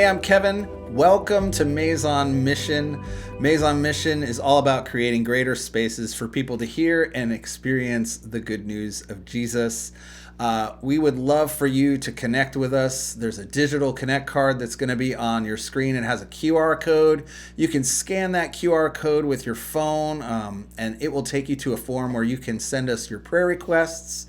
Hey, I'm Kevin. Welcome to Meizon Mission. Meizon Mission is all about creating greater spaces for people to hear and experience the good news of Jesus. We would love for you to connect with us. There's a digital connect card that's going to be on your screen. It has a QR code. You can scan that QR code with your phone, and it will take you to a form where you can send us your prayer requests.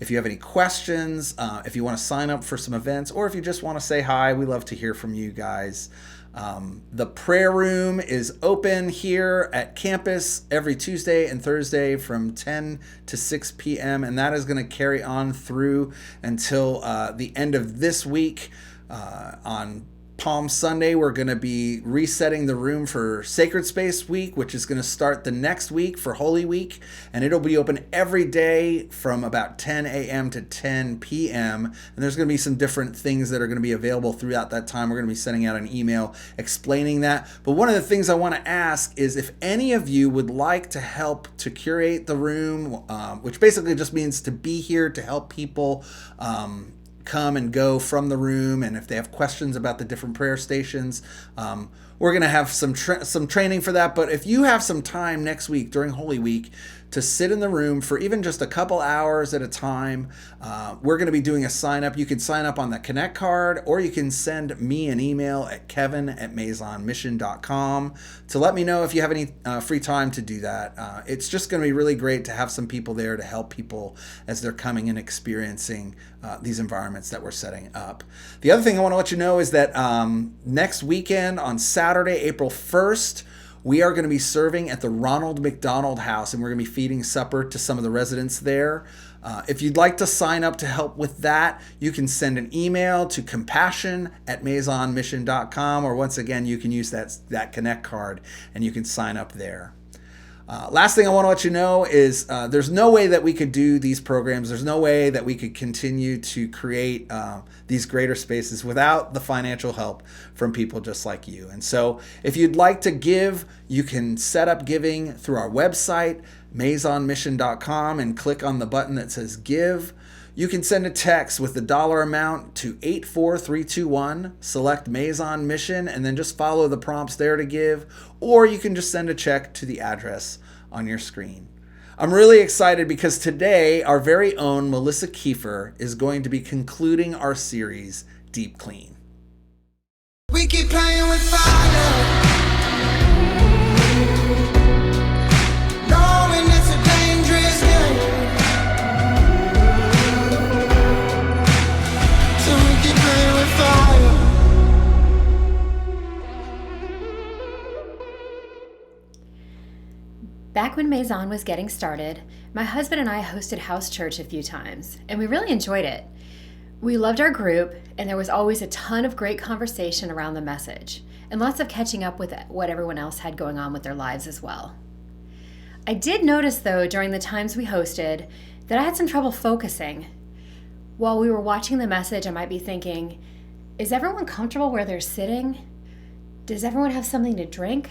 If you have any questions, if you want to sign up for some events, or if you just want to say hi, we love to hear from you guys. The prayer room is open here at campus every Tuesday and Thursday from 10 to 6 p.m. And that is going to carry on through until the end of this week. On Palm Sunday, we're going to be resetting the room for Sacred Space Week, which is going to start the next week for Holy Week. And it'll be open every day from about 10 a.m. to 10 p.m. And there's going to be some different things that are going to be available throughout that time. We're going to be sending out an email explaining that. But one of the things I want to ask is if any of you would like to help to curate the room, which basically just means to be here to help people come and go from the room, and if they have questions about the different prayer stations, we're going to have some training for that. But if you have some time next week during Holy Week to sit in the room for even just a couple hours at a time, we're going to be doing a sign up. You can sign up on the Connect card, or you can send me an email at kevin@meizonmission.com to let me know if you have any free time to do that. It's just going to be really great to have some people there to help people as they're coming and experiencing these environments that we're setting up. The other thing I want to let you know is that next weekend on Saturday, April 1st, we are going to be serving at the Ronald McDonald House, and we're going to be feeding supper to some of the residents there. If you'd like to sign up to help with that, you can send an email to compassion@meizonmission.com, or once again, you can use that Connect card and you can sign up there. Last thing I want to let you know is there's no way that we could do these programs. There's no way that we could continue to create these greater spaces without the financial help from people just like you. And so if you'd like to give, you can set up giving through our website, meizonmission.com, and click on the button that says Give. You can send a text with the dollar amount to 84321, select Meizon Mission, and then just follow the prompts there to give, or you can just send a check to the address on your screen. I'm really excited because today our very own Melissa Keefer is going to be concluding our series, Deep Clean. We keep playing with fire. Back when Meizon was getting started, my husband and I hosted house church a few times, and we really enjoyed it. We loved our group, and there was always a ton of great conversation around the message, and lots of catching up with what everyone else had going on with their lives as well. I did notice, though, during the times we hosted, that I had some trouble focusing. While we were watching the message, I might be thinking, is everyone comfortable where they're sitting? Does everyone have something to drink?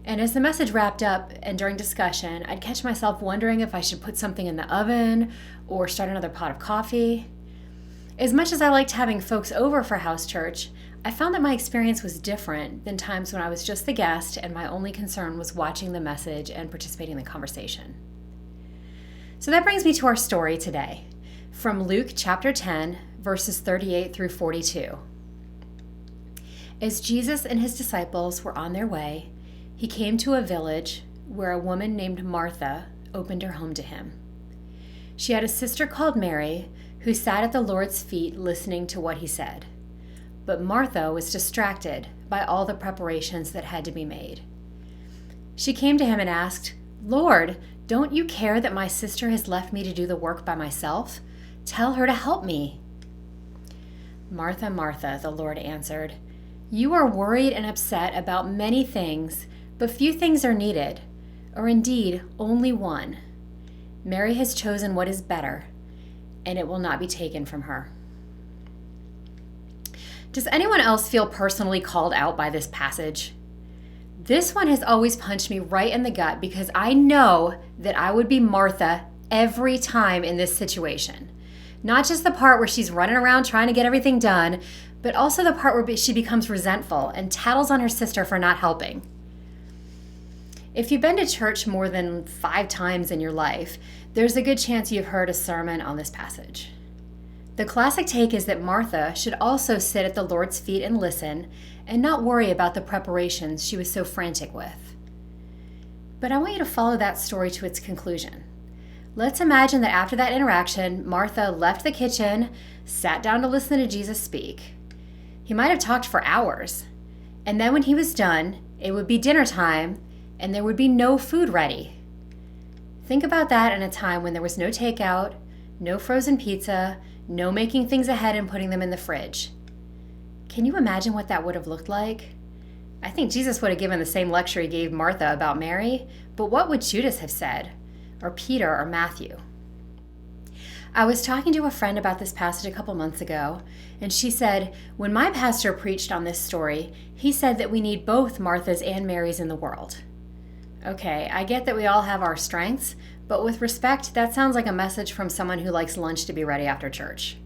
And as the message wrapped up and during discussion, I'd catch myself wondering if I should put something in the oven or start another pot of coffee. As much as I liked having folks over for house church, I found that my experience was different than times when I was just the guest and my only concern was watching the message and participating in the conversation. So that brings me to our story today, from Luke chapter 10, verses 38 through 42. As Jesus and his disciples were on their way, he came to a village where a woman named Martha opened her home to him. She had a sister called Mary who sat at the Lord's feet listening to what he said. But Martha was distracted by all the preparations that had to be made. She came to him and asked, "Lord, don't you care that my sister has left me to do the work by myself? Tell her to help me." "Martha, Martha," the Lord answered, "you are worried and upset about many things, but few things are needed, or indeed only one. Mary has chosen what is better, and it will not be taken from her." Does anyone else feel personally called out by this passage? This one has always punched me right in the gut because I know that I would be Martha every time in this situation. Not just the part where she's running around trying to get everything done, but also the part where she becomes resentful and tattles on her sister for not helping. If you've been to church more than 5 times in your life, there's a good chance you've heard a sermon on this passage. The classic take is that Martha should also sit at the Lord's feet and listen and not worry about the preparations she was so frantic with. But I want you to follow that story to its conclusion. Let's imagine that after that interaction, Martha left the kitchen, sat down to listen to Jesus speak. He might have talked for hours, and then when he was done, it would be dinner time, and there would be no food ready. Think about that in a time when there was no takeout, no frozen pizza, no making things ahead and putting them in the fridge. Can you imagine what that would have looked like? I think Jesus would have given the same lecture he gave Martha about Mary, but what would Judas have said? Or Peter or Matthew? I was talking to a friend about this passage a couple months ago, and she said, when my pastor preached on this story, he said that we need both Marthas and Marys in the world. Okay, I get that we all have our strengths, but with respect, that sounds like a message from someone who likes lunch to be ready after church.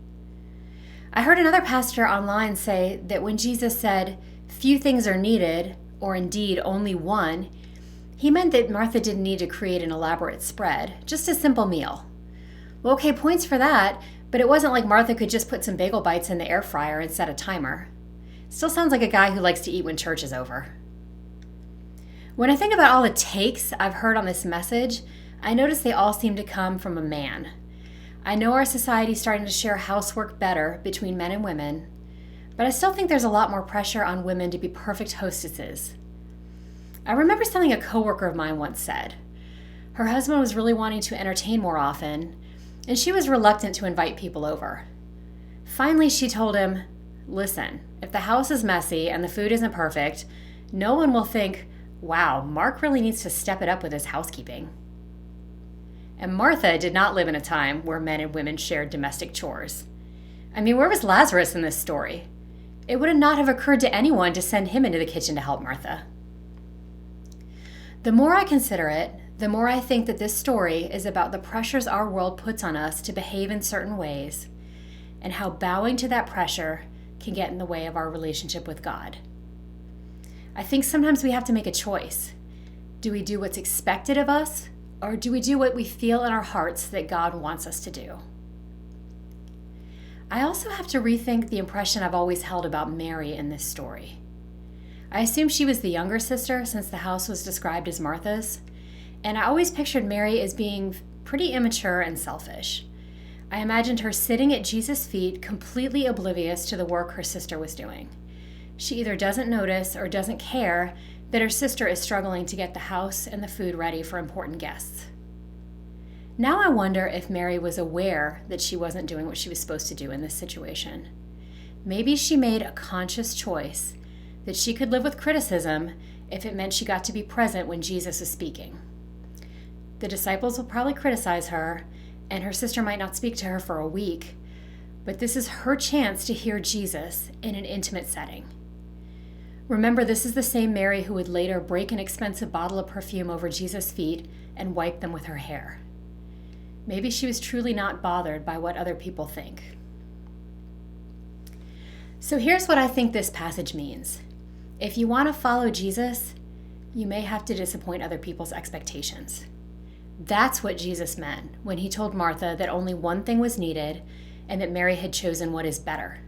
I heard another pastor online say that when Jesus said, few things are needed, or indeed only one, he meant that Martha didn't need to create an elaborate spread, just a simple meal. Well, okay, points for that, but it wasn't like Martha could just put some bagel bites in the air fryer and set a timer. Still sounds like a guy who likes to eat when church is over. When I think about all the takes I've heard on this message, I notice they all seem to come from a man. I know our society's starting to share housework better between men and women, but I still think there's a lot more pressure on women to be perfect hostesses. I remember something a coworker of mine once said. Her husband was really wanting to entertain more often, and she was reluctant to invite people over. Finally, she told him, listen, if the house is messy and the food isn't perfect, no one will think, wow, Mark really needs to step it up with his housekeeping. And Martha did not live in a time where men and women shared domestic chores. I mean, where was Lazarus in this story? It would not have occurred to anyone to send him into the kitchen to help Martha. The more I consider it, the more I think that this story is about the pressures our world puts on us to behave in certain ways, and how bowing to that pressure can get in the way of our relationship with God. I think sometimes we have to make a choice. Do we do what's expected of us, or do we do what we feel in our hearts that God wants us to do? I also have to rethink the impression I've always held about Mary in this story. I assume she was the younger sister since the house was described as Martha's, and I always pictured Mary as being pretty immature and selfish. I imagined her sitting at Jesus' feet, completely oblivious to the work her sister was doing. She either doesn't notice or doesn't care that her sister is struggling to get the house and the food ready for important guests. Now I wonder if Mary was aware that she wasn't doing what she was supposed to do in this situation. Maybe she made a conscious choice that she could live with criticism if it meant she got to be present when Jesus was speaking. The disciples will probably criticize her, and her sister might not speak to her for a week, but this is her chance to hear Jesus in an intimate setting. Remember, this is the same Mary who would later break an expensive bottle of perfume over Jesus' feet and wipe them with her hair. Maybe she was truly not bothered by what other people think. So here's what I think this passage means. If you want to follow Jesus, you may have to disappoint other people's expectations. That's what Jesus meant when he told Martha that only one thing was needed and that Mary had chosen what is better.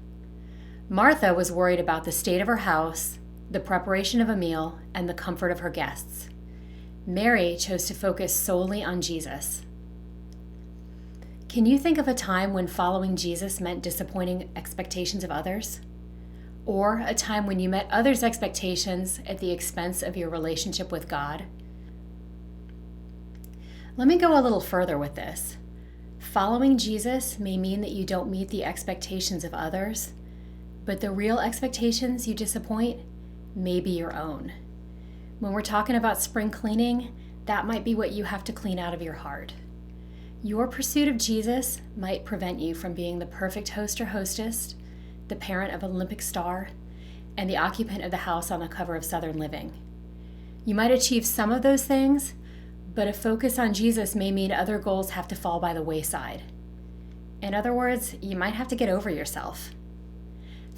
Martha was worried about the state of her house, the preparation of a meal, and the comfort of her guests. Mary chose to focus solely on Jesus. Can you think of a time when following Jesus meant disappointing expectations of others? Or a time when you met others' expectations at the expense of your relationship with God? Let me go a little further with this. Following Jesus may mean that you don't meet the expectations of others, but the real expectations you disappoint may be your own. When we're talking about spring cleaning, that might be what you have to clean out of your heart. Your pursuit of Jesus might prevent you from being the perfect host or hostess, the parent of an Olympic star, and the occupant of the house on the cover of Southern Living. You might achieve some of those things, but a focus on Jesus may mean other goals have to fall by the wayside. In other words, you might have to get over yourself.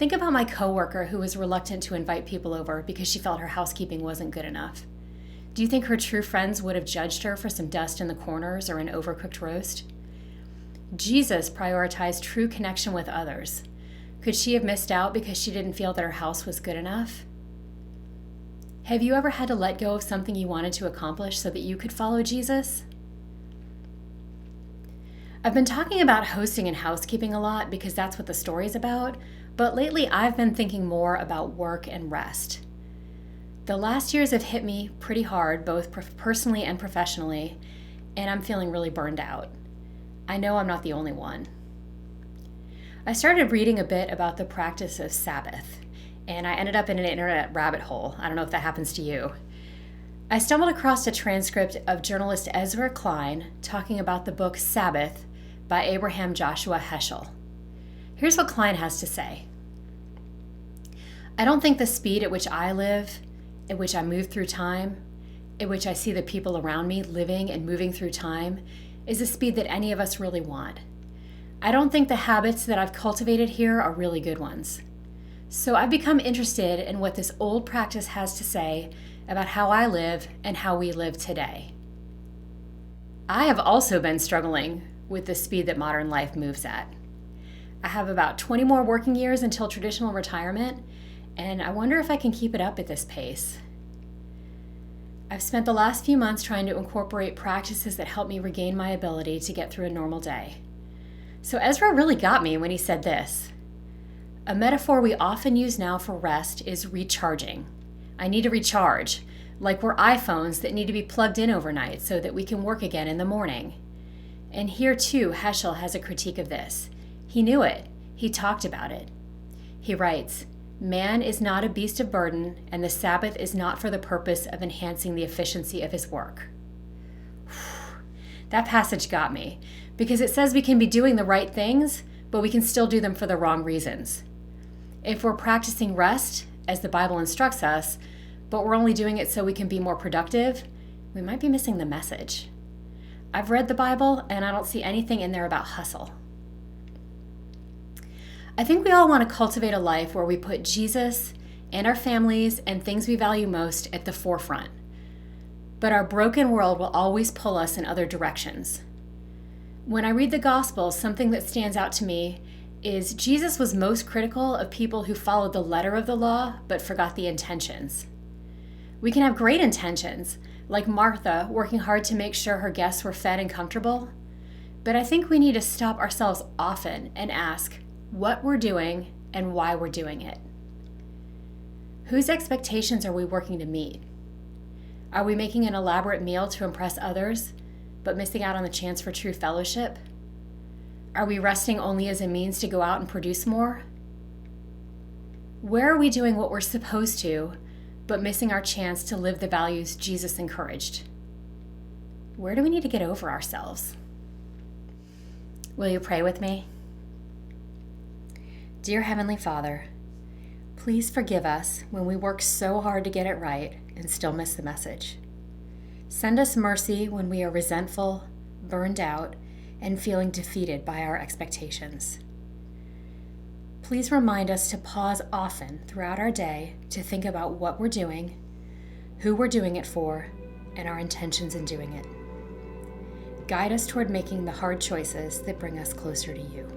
Think about my coworker who was reluctant to invite people over because she felt her housekeeping wasn't good enough. Do you think her true friends would have judged her for some dust in the corners or an overcooked roast? Jesus prioritized true connection with others. Could she have missed out because she didn't feel that her house was good enough? Have you ever had to let go of something you wanted to accomplish so that you could follow Jesus? I've been talking about hosting and housekeeping a lot because that's what the story is about, but lately I've been thinking more about work and rest. The last years have hit me pretty hard, both personally and professionally, and I'm feeling really burned out. I know I'm not the only one. I started reading a bit about the practice of Sabbath, and I ended up in an internet rabbit hole. I don't know if that happens to you. I stumbled across a transcript of journalist Ezra Klein talking about the book Sabbath by Abraham Joshua Heschel. Here's what Klein has to say. I don't think the speed at which I live, at which I move through time, at which I see the people around me living and moving through time, is a speed that any of us really want. I don't think the habits that I've cultivated here are really good ones. So I've become interested in what this old practice has to say about how I live and how we live today. I have also been struggling with the speed that modern life moves at. I have about 20 more working years until traditional retirement, and I wonder if I can keep it up at this pace. I've spent the last few months trying to incorporate practices that help me regain my ability to get through a normal day. So Ezra really got me when he said this. A metaphor we often use now for rest is recharging. I need to recharge, like we're iPhones that need to be plugged in overnight so that we can work again in the morning. And here too, Heschel has a critique of this. He knew it. He talked about it. He writes, man is not a beast of burden, and the Sabbath is not for the purpose of enhancing the efficiency of his work. That passage got me, because it says we can be doing the right things, but we can still do them for the wrong reasons. If we're practicing rest, as the Bible instructs us, but we're only doing it so we can be more productive, we might be missing the message. I've read the Bible, and I don't see anything in there about hustle. I think we all want to cultivate a life where we put Jesus and our families and things we value most at the forefront. But our broken world will always pull us in other directions. When I read the Gospels, something that stands out to me is Jesus was most critical of people who followed the letter of the law but forgot the intentions. We can have great intentions, like Martha working hard to make sure her guests were fed and comfortable, but I think we need to stop ourselves often and ask what we're doing and why we're doing it. Whose expectations are we working to meet? Are we making an elaborate meal to impress others, but missing out on the chance for true fellowship? Are we resting only as a means to go out and produce more? Where are we doing what we're supposed to, but missing our chance to live the values Jesus encouraged? Where do we need to get over ourselves? Will you pray with me? Dear Heavenly Father, please forgive us when we work so hard to get it right and still miss the message. Send us mercy when we are resentful, burned out, and feeling defeated by our expectations. Please remind us to pause often throughout our day to think about what we're doing, who we're doing it for, and our intentions in doing it. Guide us toward making the hard choices that bring us closer to you.